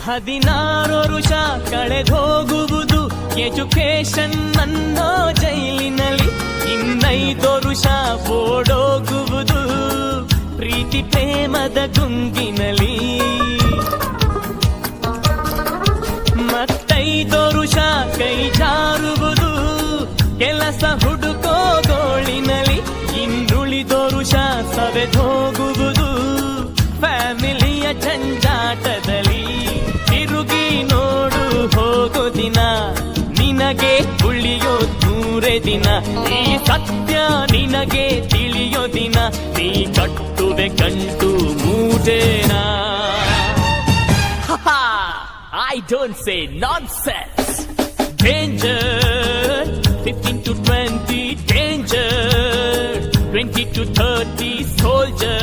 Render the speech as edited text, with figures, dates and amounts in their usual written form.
16 ವರುಷ ಕಳೆದೋಗುವುದು ಎಜುಕೇಶನ್ ಅನ್ನೋ ಜೈಲಿನಲ್ಲಿ, 15 ವರುಷ ಓಡೋಗುವುದು ಪ್ರೀತಿ ಪ್ರೇಮದ ಗುಂಗಿನಲ್ಲಿ, 5 ವರುಷ ಕೈ ಜಾರುವುದು ಕೆಲಸ ಹುಡುಕೋ ಗೋಳಿನಲ್ಲಿ, ಇನ್ನುಳಿದ ವರುಷ ಸವೆದೋಗುವುದು ಫ್ಯಾಮಿಲಿಯ ಜಂಜಾಟದಲ್ಲಿ. ತಿರುಗಿ ನೋಡು ಹೋಗೋ ದಿನ ನಿನಗೆ ಉಳಿಯೋ 100 ದಿನ, ಈ ಸತ್ಯ ನಿನಗೆ ತಿಳಿಯೋ ದಿನ ನೀ ಕಟ್ಟುವೆ ಕಂಟು ಮೂಟೇನಾ. I don't say nonsense. Danger, 15 to 20, danger, 20 to 30, soldier.